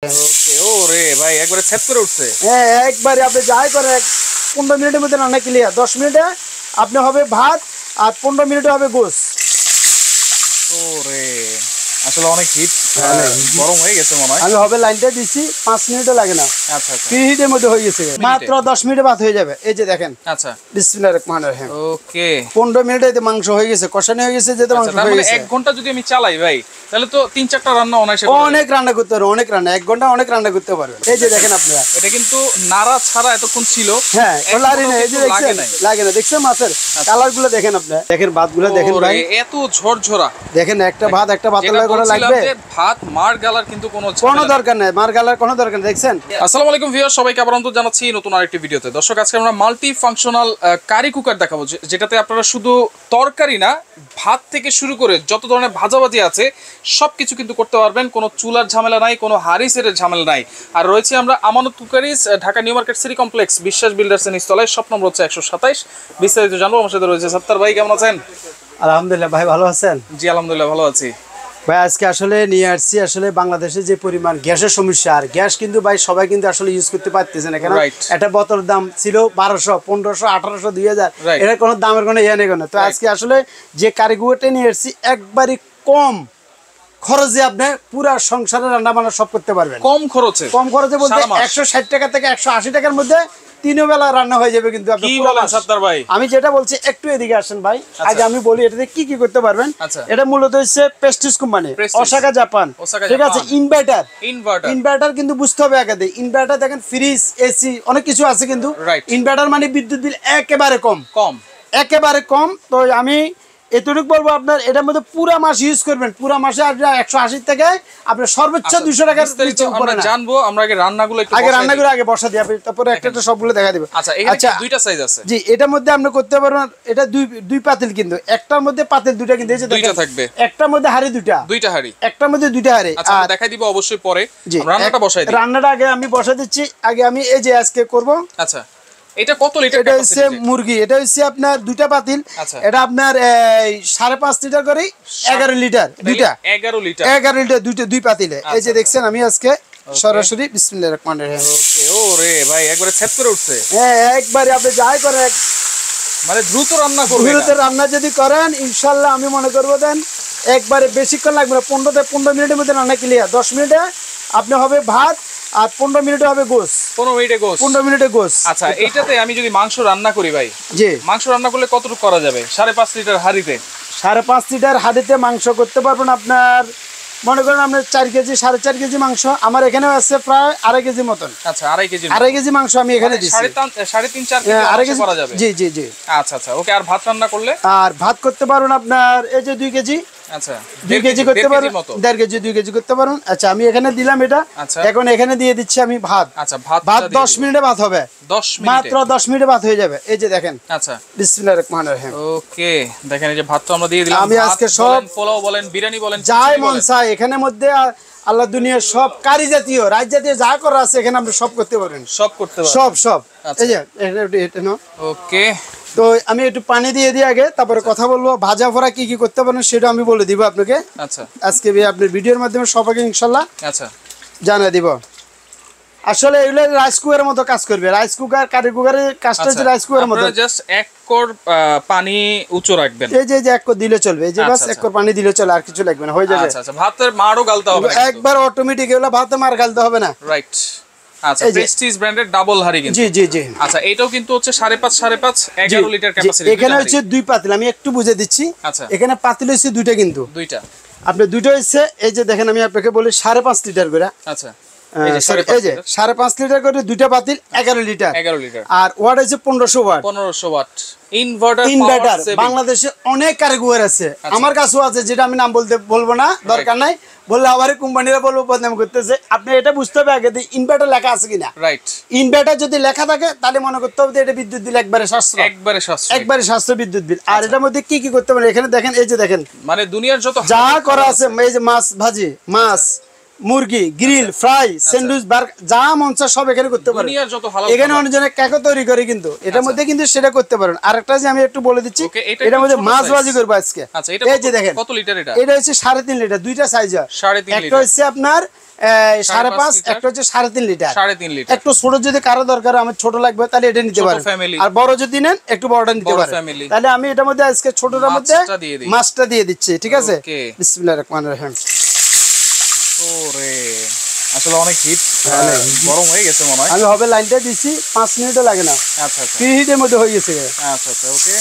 ওকে ওরে ভাই একবারে সেট করে উঠছে। হ্যাঁ একবারে আপনি যাই করে 15 মিনিটের মধ্যে রান্না ক্লিয়ার। 10 মিনিটে আপনি হবে ভাত আর 15 মিনিটে হবে গোস। ওরে আসলে অনেক হিট গরম হয়ে গেছে মনে হয়। আমি হবে লাইনটা দিছি 5 মিনিটও লাগে না। আচ্ছা আচ্ছা প্রি হিটের মধ্যে হয়ে গেছে, মাত্র 10 মিনিটে ভাত হয়ে যাবে। এই যে দেখেন। আচ্ছা বিসমিল্লাহির রহমানির রহিম। ওকে 15 মিনিটে মাংস হয়ে গেছে, কষানো হয়ে গেছে, যেতে মাংস হয়ে গেছে। 1 ঘন্টা যদি আমি চালাই ভাই তাহলে তো 3-4টা রান্না অনায়াসে অনেক রান্না করতে পারবেন, অনেক রান্না 1 ঘন্টা অনেক রান্না করতে পারবেন। এই যে দেখেন আপনারা, এটা কিন্তু নাড়া ছাড়া এতক্ষণ ছিল। হ্যাঁ লারি না, এই যে দেখছেন লাগে না, দেখছেন মাছের কালার গুলো দেখেন আপনারা, দেখেন ভাতগুলো দেখেন ভাই এত ঝরঝরা। দেখেন একটা ভাত করা লাগবে। ভাত মার গালার কিন্তু কোনো দরকার নাই, মার গালার কোনো দরকার নেই। দেখছেন। আসসালামু আলাইকুম ভিউয়ার, সবাইকে আবার আমন্ত্রণ জানাচ্ছি নতুন আরেকটি ভিডিওতে। দর্শক আজকে আমরা মাল্টি ফাংশনাল কারি কুকার দেখাবো, যেটাতে আপনারা শুধু তরকারি না ভাত থেকে শুরু করে যত ধরনের ভাজাভাজি আছে সবকিছু কিন্তু করতে পারবেন। কোনো চুলার ঝামেলা নাই, কোনো হাড়ি সেটের ঝামেলা নাই। আর রয়েছে আমরা আমানত cookeries, Dhaka new market city complex, বিশ্বাস বিল্ডার্স এর নিচতলায়, শপ নম্বর হচ্ছে 127। বিস্তারিত জানবো। আমার সাথে রয়েছে সত্তার ভাই, কেমন আছেন? আলহামদুলিল্লাহ ভাই, ভালো আছেন? জি আলহামদুলিল্লাহ ভালো আছি ভাই। আজকে আসলে নিয়ে আসছি আসলে বাংলাদেশে যে পরিমাণ গ্যাসের সমস্যা, আর গ্যাস কিন্তু ভাই সবাই কিন্তু আসলে ইউজ করতে পারতেছে না। কেন একটা বোতলের দাম ছিল 1200, 1500, 1800, 2000, এর কোনো দামের কোনো ইয়ে নেই। তো আজকে আসলে যে কারিগরটা নিয়ে আসছি একবারই কম খরচে আপনি পুরো সংসারের রান্না বান্না সব করতে পারবেন। কম খরচে বলতে 160 টাকা থেকে 180 টাকার মধ্যে 3 বেলা রান্না হয়ে যাবে। কিন্তু আপনি আমি যেটা বলছি একটু এদিকে আসেন ভাই, আগে আমি বলি এটাতে কি কি করতে পারবেন। এটা মূলত হচ্ছে প্রেস্টিজ কোম্পানি, ওসাকা জাপান, ঠিক আছে। ইনভার্টার কিন্তু বুঝতে হবে আগে। ইনভার্টার দেখেন, ফ্রিজ, এসি অনেক কিছু আছে, কিন্তু ইনভার্টার মানে বিদ্যুৎ বিল একেবারে কম, একেবারে কম। তো আমি এতটুকু বলবো, আপনার এটার মধ্যে পুরা মাস ইউজ করবেন, পুরা মাসে আপনার 180 থেকে আপনার সর্বোচ্চ 200 টাকার উপরে জানবো। আমরা আগে রান্নাগুলো আগে বসা দিই, তারপরে একটা সবগুলো দেখা দিবে। আচ্ছা এখানে দুইটা সাইজ আছে। জি, এটার মধ্যে আপনি করতে পারবেন। এটা দুই পাতিল, কিন্তু একটার মধ্যে পাতিল দুইটা, কিন্তু এই যে দুইটা থাকবে, একটার মধ্যে হাড়ি দুইটা হাড়ি, একটার মধ্যে দুইটা হাড়ি। আচ্ছা দেখাই দিব অবশ্যই পরে। রান্নাটা বসাই দিই। রান্নাটা আগে আমি বসাই দিচ্ছি। আগে আমি এই যে আজকে করব। আচ্ছা এটা কত লিটার? এটা হচ্ছে মুরগি, এটা হচ্ছে আপনার দুইটা পাতিল। এটা আপনার 5.5 লিটার করে 11 লিটার, দুইটা 11 লিটার দুই পাতিলে। এই যে দেখছেন আমি আজকে সরাসরি বিসমিল্লাহির রহমানির রহিম। ওকে ওরে ভাই একবারে সেট করে উঠছে। হ্যাঁ একবারে আপনি যাই করে মানে দ্রুত রান্না করবেন। দ্রুত রান্না যদি করেন ইনশাআল্লাহ আমি মনে করব দেন একবারে বেশিক্ষণ লাগবে না, 15 মিনিটের মধ্যে রান্না ক্লিয়ার। 10 মিনিটে আপনি হবে ভাত আর 15 মিনিটে হবে গোস। 15 মিনিটে গোস। আচ্ছা এইটাতে আমি যদি মাংস রান্না করি ভাই, জি মাংস রান্না করলে কতটুকু করা যাবে? 5.5 লিটার হাঁড়িতে 5.5 লিটার হাঁড়িতে মাংস করতে পারবেন আপনার, মনে করেন আপনার 4 কেজি 4.5 কেজি মাংস। আমার এখানে আছে প্রায় 2.5 কেজি মতন। আচ্ছা 2.5 কেজি মাংস আমি এখানে দিচ্ছি। 3.5-4 কেজি করা যাবে। জি জি জি। আচ্ছা আচ্ছা ওকে। আর ভাত রান্না করলে? আর ভাত করতে পারবেন আপনার এই যে 2 কেজি। আচ্ছা 2 কেজি করতে পারবেন, 1.5 কেজি 2 কেজি করতে পারবেন। আচ্ছা আমি এখানে দিলাম এটা। এখন এখানে দিয়ে দিচ্ছি আমি ভাত। আচ্ছা ভাত 10 মিনিটে ভাত হবে। 10 মিনিটে, মাত্র 10 মিনিটে ভাত হয়ে যাবে। এই যে দেখেন। আচ্ছা বিসমিল্লাহির রহমানির রহিম। ওকে দেখেন এই যে ভাত তো আমরা দিয়ে দিলাম। আমি আজকে সব পোলাও বলেন, বিরিয়ানি বলেন, যাই মন চায় এখানের মধ্যে আল্লাহ দুনিয়ার সব কারি জাতীয় রাজ জাতীয় যা করা আছে এখানে আপনি সব করতে পারবেন, সব করতে পারবেন, সব। এই যে এটা নাও। ওকে তো আমি একটু পানি দিয়ে দিই আগে, তারপরে কথা বলবো। ভাজা ফোড়া কি কি করতে পারেন সেটা আমি বলে দিব আপনাকে। আচ্ছা আজকে আপনার ভিডিওর মাধ্যমে সবাইকে ইনশাআল্লাহ আচ্ছা জানিয়ে দিব। আসলে এগুলো রাইস কুকারের মতো কাজ করবে। রাইস কুকার কারি কুকারের কাজটা হচ্ছে রাইস কুকারের মতো। আপনারা জাস্ট 1 কোর পানি উঁচু রাখবেন। এই যে 1 কোর দিলে চলবে। এই যে বাস 1 কোর পানি দিলে চলে, আর কিছু লাগবে না, হয়ে যাবে। আচ্ছা আচ্ছা ভাতের মারও গালতে হবে না, একবার অটোমেটিক এগুলো ভাতে মার গালতে হবে না। রাইট। আচ্ছা প্রেস্টিজ ব্র্যান্ডের ডাবল হাড়ি কিন্তু। জি জি জি। আচ্ছা এটাও কিন্তু হচ্ছে 5.5 11 লিটার ক্যাপাসিটি। এখানে হচ্ছে 2 পাতিল, আমি একটু বুঝে দিচ্ছি। আচ্ছা এখানে পাতিল হচ্ছে দুইটা, কিন্তু দুইটা আপনি দুইটা হচ্ছে এই যে দেখেন আমি আপনাকে বলি 5.5 লিটার করে। আচ্ছা এই যে 5.5 লিটার করে দুইটা পাতিল 11 লিটার। আর ওয়াট হচ্ছে 1500 ওয়াট। 1500 watt inverter. বাংলাদেশে অনেক কারিগর আছে, আমার কাছেও আছে, যেটা আমি নাম বলবো না, দরকার নাই। বললে আবার কোম্পানিরা বলবো বদনাম করতেছে। আপনি এটা বুঝতে হবে আগে ইনভার্টার লেখা আছে কিনা। রাইট। ইনভার্টার যদি লেখা থাকে তাহলে মনে করতে হবে এটা বিদ্যুৎ বিল একবারে সাশ্রয়, একবারে সাশ্রয় বিদ্যুৎ বিল। আর এটার মধ্যে কি কি করতে পারেন এখানে দেখেন। এই যে দেখেন, মানে দুনিয়ার যত যা করা আছে, এই যে মাছ ভাজি, মাছ, মুরগি গ্রিল ফ্রাই স্যান্ডউইচ বার্গার যা মন চায় সব এখানে করতে পারেন। এখানে অনেকজনে কেকও তৈরি করে কিন্তু এটার মধ্যে কিন্তু সেটা করতে পারেন। আরেকটা যে আমি একটু বলে দিচ্ছি, এটার মধ্যে মাছ ভাজি করবো আজকে। এই যে দেখেন কত লিটার এটা? এটা হচ্ছে 3.5 লিটার, দুইটা সাইজ হয়। একটা হচ্ছে আপনার 5.5, একটা হচ্ছে 3.5 লিটার। একটু ছোট যদি কারো দরকার, আমার ছোট লাগবে তাহলে এটা নিতে পারেন, আর বড় যদি নেন একটু বড়টা নিতে পারেন। তাহলে আমি এটার মধ্যে আজকে ছোটটার মধ্যে মাছটা দিয়ে দিচ্ছি, ঠিক আছে? বিসমিল্লাহির রহমানির রহিম। ওরে আসলে অনেক হিট, গরম হয়ে গেছে মনে হয়। আমি হবে লাইনটা দিছি, 5 মিনিটও লাগে না। আচ্ছা আচ্ছা, প্রি হিটের মধ্যে হয়ে গেছে। আচ্ছা আচ্ছা, ওকে।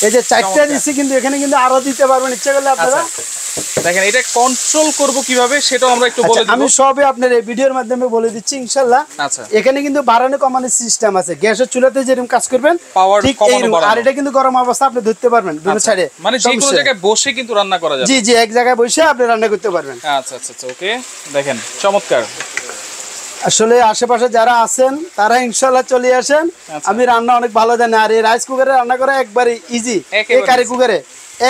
এই যে 4টা দিছি, কিন্তু এখানে কিন্তু আরো দিতে পারবেন ইচ্ছা করলে আপনারা। দেখেন এটা কন্ট্রোল করব কিভাবে সেটাও আমরা একটু বলে দেব। আমি সবই আপনার এই ভিডিওর মাধ্যমে বলে দিচ্ছি ইনশাআল্লাহ। আচ্ছা, এখানে কিন্তু বাড়ানো কমানোর সিস্টেম আছে। গ্যাসের চুলাতে যেরকম কাজ করবেন ঠিক এইরকম, আর এটা কিন্তু গরম অবস্থা আপনি ধরতে পারবেন দুটো সাইডে, মানে যে কোনো জায়গায় বসে কিন্তু রান্না করা যাবে। জি জি, এক জায়গায় বসে আপনি রান্না করতে পারবেন। আচ্ছা আচ্ছা আচ্ছা, ওকে। দেখেন চমৎকার। আসলে আশেপাশে যারা আছেন তারা ইনশাআল্লাহ চলে আসেন। আমি রান্না অনেক ভালো জানি, আর এই রাইস কুকারে রান্না করা একবারে ইজি। এই কারি কুকারে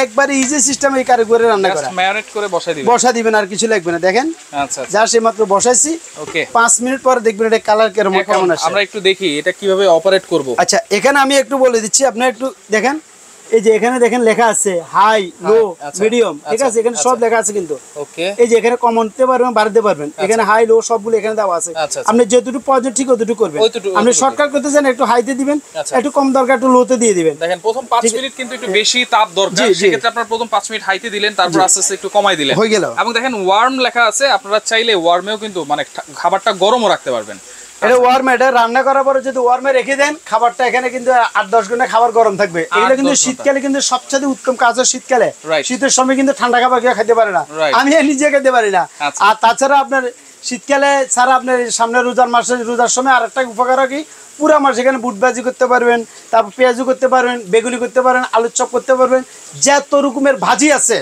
একবারে ইজি সিস্টেম, এই কারি কুকারে রান্না করা। ম্যারিনেট করে বসা দিবেন আর কিছু লাগবে না। দেখেন আচ্ছা আচ্ছা, যা সে মাত্র বসাইছি, ওকে 5 মিনিট পরে দেখবেন এটা কালার কেমন আসে। আমরা একটু দেখি এটা কিভাবে অপারেট করব। আচ্ছা, এখানে আমি একটু বলে দিচ্ছি, আপনি একটু দেখেন। এই যে এখানে দেখেন লেখা আছে হাই, লো, মিডিয়াম, ঠিক আছে? এখানে সব লেখা আছে কিন্তু। ওকে, এই যে এখানে কমাতে পারবেন, বাড়াতে পারবেন। এখানে হাই লো সবগুলো এখানে দেওয়া আছে। আপনি যতটুকু প্রয়োজন ঠিক অতটুকু করবেন। আপনি শর্টকাট করতে চান একটু হাইতে দিবেন, একটু কম দরকার একটু লোতে দিয়ে দিবেন। দেখেন প্রথম 5 মিনিট কিন্তু একটু বেশি তাপ দরকার, সেক্ষেত্রে আপনারা প্রথম 5 মিনিট হাইতে দিলেন, তারপর আস্তে আস্তে একটু কমাই দিলেন, হয়ে গেল। এবং দেখেন ওয়ার্ম লেখা আছে, আপনারা চাইলে ওয়ার্মেও কিন্তু মানে খাবারটা গরমও রাখতে পারবেন। এটা ওয়ার্মে, এটা রান্না করার পরে যদি ওয়ার্মে রেখে দেন খাবারটা, এখানে কিন্তু 8-10 ঘন্টা খাবার গরম থাকবে। এগুলো কিন্তু শীতকালে কিন্তু সবচেয়ে উত্তম কাজ হয়। শীতকালে, শীতের সময় কিন্তু ঠান্ডা খাবার কেউ খেতে পারে না, আমি নিজে খেতে পারি না। আর তাছাড়া আপনার শীতকালে ছাড়া আপনার সামনে রোজার সময় আরেকটা উপকার কি, পুরো মাস এখানে বুট ভাজি করতে পারবেন, তারপর পেঁয়াজু করতে পারবেন, বেগুনি করতে পারবেন, আলুর চপ করতে পারবেন, যত রকমের ভাজি আছে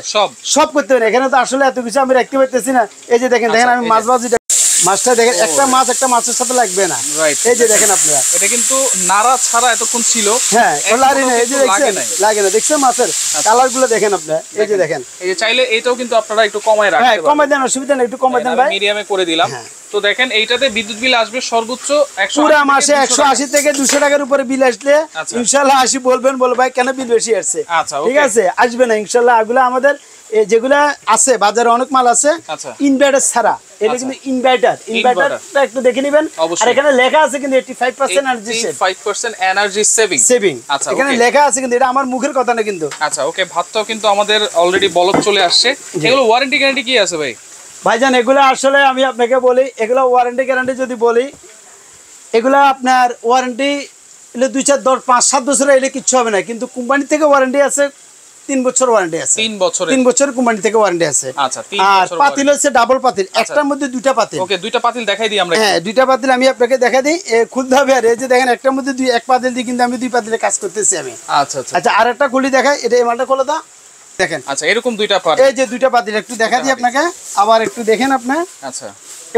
সব করতে পারেন। এখানে তো আসলে এত কিছু আমি রাখতে পারতেছি না। এই যে দেখেন আমি মাছ ভাজি, মাছটা দেখেন একটা মাছের সাথে লাগবে না। এই যে দেখেন আপনারা, এটা কিন্তু নাড়া ছাড়া এতক্ষণ ছিল। হ্যাঁ, এই যে দেখছেন লাগে না, দেখছেন মাছের কালার গুলো দেখেন আপনারা। এই যে দেখেন, এই যে চাইলে এইটাও কিন্তু আপনারা একটু কমায় রাখতে পারেন। হ্যাঁ, কমায় দেন, অসুবিধা নেই, একটু কমায় দেন ভাই। মিডিয়ামে করে দিলাম। তো দেখেন এইটাতে বিদ্যুৎ বিল আসবে সর্বোচ্চ 180 পুরো মাসে 180 থেকে 200 টাকার উপরে বিল আসলে ইনশাআল্লাহ বলবেন, বল ভাই কেন বিল বেশি আসছে। ঠিক আছে, আসবে না ইনশাআল্লাহ। এগুলো আমাদের যেগুলা আছে বাজারে অনেক মাল আছে ইনভার্টার ছাড়া, এটা কিন্তু ইনভার্টারটা একটু দেখে নেবেন। আর এখানে লেখা আছে কিন্তু 85% এনার্জি সেভিং। আচ্ছা, এখানে লেখা আছে কিন্তু, এটা আমার মুখের কথা না কিন্তু। আচ্ছা, ওকে। ভাতটাও কিন্তু আমাদের অলরেডি বলক চলে আসছে। এগুলো ওয়ারেন্টি গ্যারান্টি কি আছে ভাই? ভাইজান এগুলো আসলে আমি আপনাকে বলি, এগুলো ওয়ারেন্টি গ্যারান্টি যদি বলি, এগুলো আপনার ওয়ারেন্টি 2-4-5-7 বছর এলে কিচ্ছু হবে না, কিন্তু কোম্পানি থেকে ওয়ারেন্টি আছে 3 বছর ওয়ারেন্টি আছে। 3 বছর কোম্পানি থেকে ওয়ারেন্টি আছে। আচ্ছা, 3 আর পাতিল হচ্ছে ডাবল পাতিল, একটার মধ্যে দুইটা পাতিল। ওকে, দুইটা পাতিল দেখাই দিই আমরা। হ্যাঁ, দুইটা পাতিল আমি আপনাকে দেখাই দিই, খুলতে হবে। আর এই যে দেখেন একটার মধ্যে এক পাতিল দিয়ে কিন্তু আমি 2 পাতিলে কাজ করতেছি আমি। আচ্ছা আচ্ছা আচ্ছা, আরেকটা খুলি দেখাই, এটা এই মালটা খোলা দাও। দেখেন, আচ্ছা, এরকম দুইটা পাতিল, এই যে দুইটা পাতিল একটু দেখা দিই আপনাকে, আবার একটু দেখেন আপনি। আচ্ছা,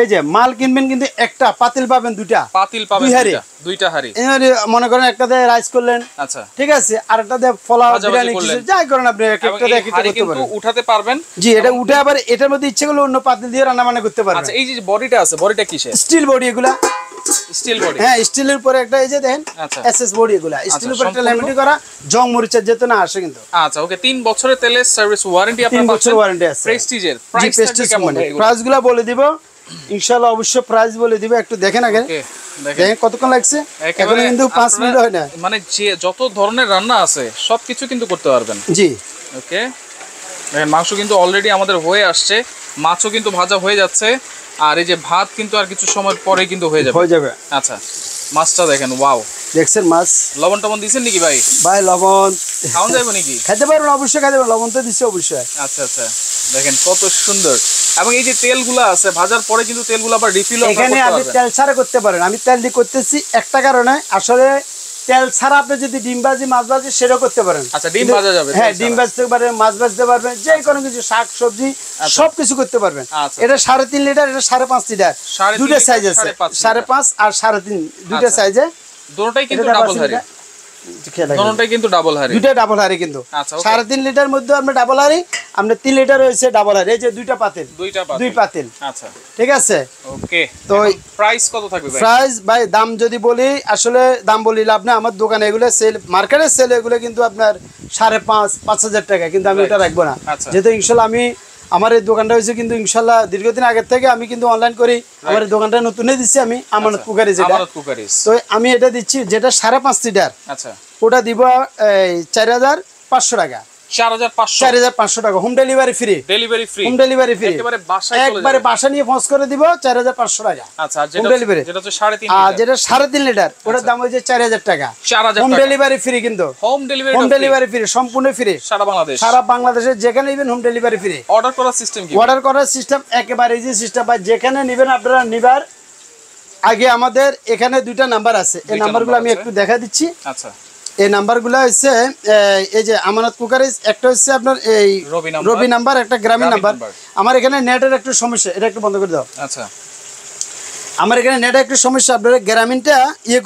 এই যে মাল কিনবেন কিন্তু একটা পাতিল পাবেন, দুইটা পাতিল পাবেন, দুইটা হাড়ি। মনে করেন একটাতে রাইস করলেন, আচ্ছা, ঠিক আছে, আরেকটাতে পোলাও বিরিয়ানি যাই করেন আপনি একটা করতে পারেন, উঠাতে পারবেন। জি, এটা উঠে আবার এটার মধ্যে ইচ্ছে করলে অন্য পাতিল দিয়ে রান্না বান্না করতে পারবেন। আচ্ছা, এই যে বডিটা আছে, বডিটা কিসের? স্টিল বডি এগুলা, স্টিল বডি। হ্যাঁ, স্টিলের উপরে একটা এই যে দেখেন এসএস বডি, এগুলা স্টিলের উপরে একটা ল্যামিনেট করা, জং মরিচের যেতে না আসে কিন্তু। আচ্ছা, ওকে। 3 বছরের তেলের সার্ভিস ওয়ারেন্টি আপনারা 3 বছর ওয়ারেন্টি আছে। প্রেস্টিজের প্রাইস কেমন? প্রাইসগুলো বলে দিব ইনশাআল্লাহ, অবশ্যই প্রাইস বলে দিব। একটু দেখেন আগে, দেখেন কতক্ষণ লাগছে, এখন কিন্তু 5 মিনিট হয় না। মানে যে যত ধরনের রান্না আছে সবকিছু কিন্তু করতে পারবেন। জি, ওকে। দেখেন মাংস কিন্তু অলরেডি আমাদের হয়ে আসছে, মাছও কিন্তু ভাজা হয়ে যাচ্ছে, আর এই যে ভাত কিন্তু আর কিছু সময় পরে কিন্তু হয়ে যাবে। আচ্ছা, মাছটা দেখেন, ওয়াও। দেখছেন মাছ, লবণ টবণ দিয়েছেন নাকি ভাই? ভাই লবণ খাওয়া যাবে নাকি? খেতে পারবেন, অবশ্যই খেতে পারবেন, লবণ তো দিচ্ছি অবশ্যই। আচ্ছা আচ্ছা, দেখেন কত সুন্দর। এবং এই যে তেলগুলো আছে ভাজার পরে কিন্তু তেলগুলো আবার রিফিল এখানে আপনি তেল ছাড়া করতে পারেন। আমি তেল দিয়ে করতেছি একটা কারণে, আসলে তেল ছাড়া আপনি যদি ডিম ভাজি মাছ ভাজি সেটাও করতে পারেন। আচ্ছা, ডিম ভাজা যাবে? হ্যাঁ, ডিম ভাজতে পারবেন, মাছ ভাজতে পারবেন, যে কোনো কিছু শাক সবজি সবকিছু করতে পারবেন। এটা 3.5 লিটার, এটা 5.5 লিটার, দুটো সাইজ আছে, 5.5 আর 3.5 দুটো সাইজে। দুটোটাই কিন্তু ডাবল হাড়ি। দুটোটাই কিন্তু ডাবল হাড়ি, দুইটা ডাবল হাড়ি কিন্তু। আচ্ছা 3.5 লিটার মধ্যে আমরা ডাবল হাড়ি, আমরা 3 লিটার হইছে ডাবল হাড়ি। এই যে দুই পাতিল। আচ্ছা ঠিক আছে। ওকে, তো প্রাইস কত থাকবে ভাই? প্রাইস ভাই দাম যদি বলি, আসলে দাম বলি লাভ না। আমার দোকানে এগুলো সেল, মার্কেটে সেল এগুলো কিন্তু আপনার 5,500 টাকা, কিন্তু আমি এটা রাখবো না। যেহেতু ইনশাল্লাহ আমি, আমার এই দোকানটা হয়েছে কিন্তু ইনশাল্লাহ দীর্ঘদিন আগের থেকে আমি কিন্তু অনলাইন করি। আমার এই দোকানটা নতুনই দিচ্ছি আমি, আমানত কুকারি যেটা। তো আমি এটা দিচ্ছি যেটা 5.5 লিটার, আচ্ছা ওটা দিব 4,500 টাকা। 4,500 টাকা home delivery free. Home delivery free, একবারে বাসা নিয়ে পৌঁছ করে দিব 4,500 টাকা। আচ্ছা, হোম ডেলিভারি। আর যেটা 3.5 লিটার ওটার দাম হচ্ছে 4,000 টাকা। হোম ডেলিভারি ফ্রি, কিন্তু হোম ডেলিভারি ফ্রি, সম্পূর্ণ ফ্রি সারা বাংলাদেশে যেখানে নেবেন হোম ডেলিভারি ফ্রি। অর্ডার করার সিস্টেম কি? অর্ডার করার সিস্টেম একেবারে ইজি সিস্টেম ভাই। যেখানে নেবেন আপনারা নিবার আগে আমাদের এখানে দুইটা নাম্বার আছে, এই নাম্বারগুলো আমি একটু দেখা দিচ্ছি। আচ্ছা, এই নাম্বারগুলো হচ্ছে এই যে আমানত কুকারিজ, একটা হচ্ছে আপনার এই রবি নাম্বার, একটা গ্রামীণ নাম্বার। আমার এখানে নেটের একটু সমস্যা, এটা একটু বন্ধ করে দাও। আচ্ছা, আমার এখানে নেটের একটু সমস্যা, আপনারা গ্রামীণটা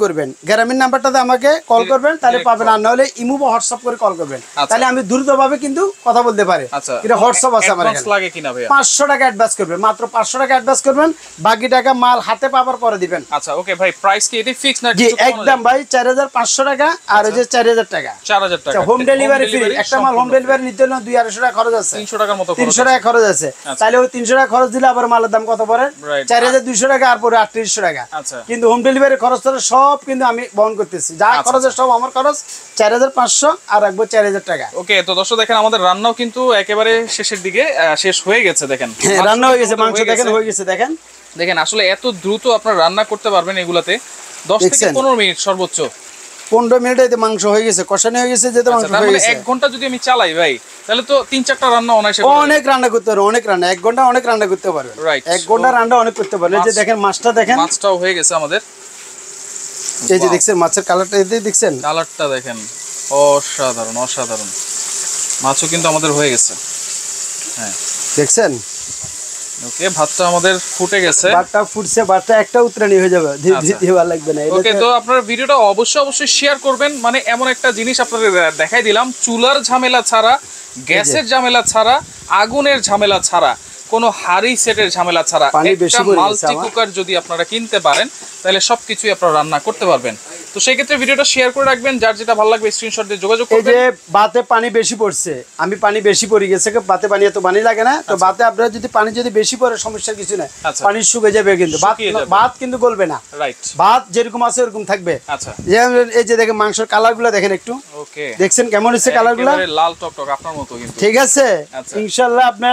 করবেন, গ্রামীণ নাম্বারটাতে আমাকে কল করবেন, তাহলে পাবেন। আর নাহলে ইমো বা হোয়াটসঅ্যাপ করে কল করবেন, তাহলে আমি দ্রুতভাবে কিন্তু কথা বলতে পারি। এটা হোয়াটসঅ্যাপ আছে আমার এখানে। 500 টাকা অ্যাডভান্স করবেন, মাত্র 500 টাকা অ্যাডভান্স করবেন, বাকি টাকা মাল হাতে পাওয়ার পরে দিবেন। আচ্ছা ওকে ভাই, প্রাইস কি এটি ফিক্স না? জি একদম ভাই, 4,500 টাকা আর ওই যে 4,000 টাকা। 4,000 টাকা হোম ডেলিভারি ফ্রি। একটা মাল হোম ডেলিভারি নিতে হলে 200-250 টাকা খরচ আছে, 300 টাকার মতো 300 টাকা খরচ আছে। তাহলে ওই 300 টাকা খরচ দিলে আবার মালের দাম কত পড়ে? 4,200 টাকা আর পরে 3,800 টাকা। কিন্তু হোম ডেলিভারি খরচ সব কিন্তু আমি বহন করতেছি, যা খরচ সব আমার খরচ। 4,500 আর রাখবো 4,000 টাকা। ওকে, তো দর্শক দেখেন আমাদের রান্নাও কিন্তু একেবারে শেষের দিকে, শেষ হয়ে গেছে। দেখেন রান্না হয়ে গেছে, মাংস দেখেন হয়ে গেছে। দেখেন আসলে এত দ্রুত আপনারা রান্না করতে পারবেন এগুলাতে 10 থেকে 15 মিনিট সর্বোচ্চ। 15 মিনিটে মাংস হয়ে গেছে, কষানো হয়ে গেছে। যেটা মাংস হয়ে গেছে 1 ঘন্টা যদি আমি চালাই ভাই, তাহলে তো 3-4টা রান্না অনেক রান্না করতে পারবে, অনেক রান্না। 1 ঘন্টা অনেক রান্না করতে পারবে, 1 ঘন্টা রান্না অনেক করতে পারবে। যে দেখেন মাছটা, দেখেন মাছটাও হয়ে গেছে আমাদের। এই যে দেখছেন মাছের কালারটা, এই দেখছেন কালারটা দেখেন, অসাধারণ অসাধারণ। মাছও কিন্তু আমাদের হয়ে গেছে, হ্যাঁ দেখছেন। ওকে, ভাতটা আমাদের ফুটে গেছে, ভাতটা ফুটছে, ভাতটা একটা উতরানি হয়ে যাবে, ভালো লাগবে না। ওকে, তো আপনারা ভিডিওটা অবশ্যই শেয়ার করবেন। মানে এমন একটা জিনিস আপনাদের দেখাই দিলাম, চুলার ঝামেলা ছাড়া, গ্যাসের ঝামেলা ছাড়া, আগুনের ঝামেলা ছাড়া, কোনো হাড়ি সেটের ঝামেলা ছাড়া একটা মাল্টি কুকার যদি আপনারা কিনতে পারেন, তাহলে সবকিছুই আপনারা রান্না করতে পারবেন। তো সেই ক্ষেত্রে ভিডিওটা শেয়ার করে রাখবেন, যার যেটা ভালো লাগবে স্ক্রিনশট দিয়ে যোগাযোগ করবেন। এই যে বাতে পানি বেশি পড়ছে, আমি পানি বেশি পড়ে গেছে, বাতে পানি এত পানি লাগে না। তো বাতে আপনারা যদি পানি যদি বেশি পড়ে সমস্যা কিছু নাই, পানি শুকিয়ে যাবে, কিন্তু ভাত কিন্তু গলবে না। রাইট, ভাত যেরকম আছে এরকম থাকবে। আচ্ছা, এই যে দেখেন মাংসের কালারগুলো দেখেন একটু। ওকে, দেখছেন কেমন হচ্ছে কালারগুলো? লাল টকটক আপনার মতো কিন্তু। ঠিক আছে, ইনশাআল্লাহ আপনি।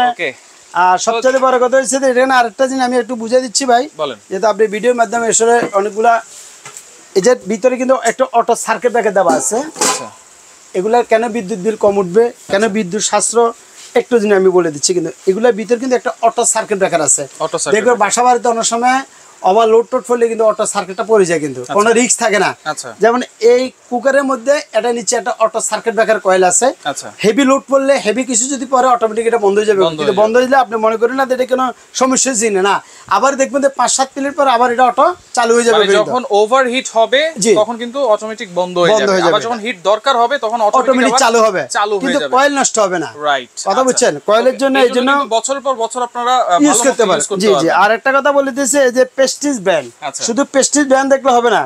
আর সবচেয়ে বড় কথা হচ্ছে এখানে আরেকটা জিনিস আমি একটু বুঝিয়ে দিচ্ছি ভাই, যেহেতু আপনি ভিডিওর মাধ্যমে এসে অনেকগুলা, এই যে ভিতরে কিন্তু একটা অটো সার্কিট ব্রেকার দেওয়া আছে। এগুলা কেন বিদ্যুৎ বিল কম উঠবে, কেন বিদ্যুৎ সাশ্রয়, একটু জিনিস আমি বলে দিচ্ছি। কিন্তু এগুলোর ভিতরে কিন্তু একটা অটো সার্কিট ব্রেকার আছে। দেখবে বাসা বাড়িতে অনেক সময় ওভারলোড টোড ফলে কিন্তু অটো সার্কিটটা পড়ে যায়, কিন্তু কোনো রিস্ক থাকে না। যেমন এই কুকারের মধ্যে এটা নিচে একটা অটো সার্কিট ব্রেকার কয়েল আছে। হেভি লোড পড়লে, হেভি কিছু যদি পরে, অটোমেটিক এটা বন্ধ হয়ে যাবে। কিন্তু বন্ধ হয়ে দিলে আপনি মনে করেন না এটা কোনো সমস্যা চিনে না, আবার দেখবেন যে 5-7 মিনিট পর আবার এটা অটো চালু হয়ে যাবে। যখন ওভারহিট হবে তখন কিন্তু অটোমেটিক বন্ধ হয়ে যাবে, আবার যখন হিট দরকার হবে তখন অটোমেটিক চালু হবে, কিন্তু কয়েল নষ্ট হবে না। রাইট, কথা বুঝছেন? কয়েলের জন্য এই জন্য বছরের পর বছর আপনারা ইউজ করতে পারেন। জি জি, আর একটা কথা বলে দিয়েছে যে প্রেস্টিজ ব্র্যান্ড, শুধু প্রেস্টিজ ব্র্যান্ড দেখলে হবে না,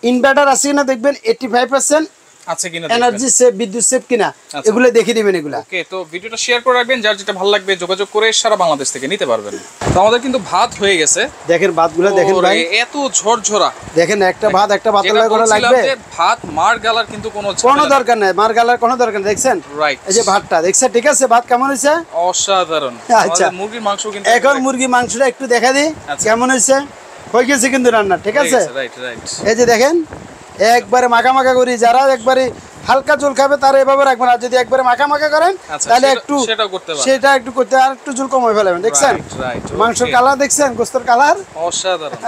ইনভার্টার আছে কিনা দেখবেন, 85% আছে কিনা, এনার্জি সেভ, বিদ্যুৎ সেভ কিনা, এগুলো দেখে দিবেন এগুলা। ওকে, তো ভিডিওটা শেয়ার করে রাখবেন, যার যেটা ভালো লাগবে যোগাযোগ করে সারা বাংলাদেশ থেকে নিতে পারবেন। তো আমাদের কিন্তু ভাত হয়ে গেছে, দেখেন ভাতগুলো দেখেন ভাই, এত ঝরঝরা। দেখেন একটা ভাত করা লাগবে, ভাত মার গালার কিন্তু কোনো দরকার নাই, মার গালার কোনো দরকার নেই। দেখছেন এই যে ভাতটা দেখছেন, ঠিক আছে? ভাত কেমন হয়েছে? অসাধারণ। আচ্ছা, মুরগির মাংস কিন্তু এখন মুরগির মাংসটা একটু দেখা দিই কেমন হয়েছে। হয়ে গেছে কিন্তু রান্না, ঠিক আছে? এই যে দেখেন একবারে মাখা মাখা করি, যারা একবারে হালকা ঝোল খাবে তারা এভাবে রাখবেন, আর যদি একবারে মাখা মাখা করেন তাহলে একটু সেটা একটু করতে, আর একটু ঝোল কম হয়ে ফেলবেন। দেখছেন মাংসের কালার, দেখছেন গোস্তের কালার, অসাধারণ।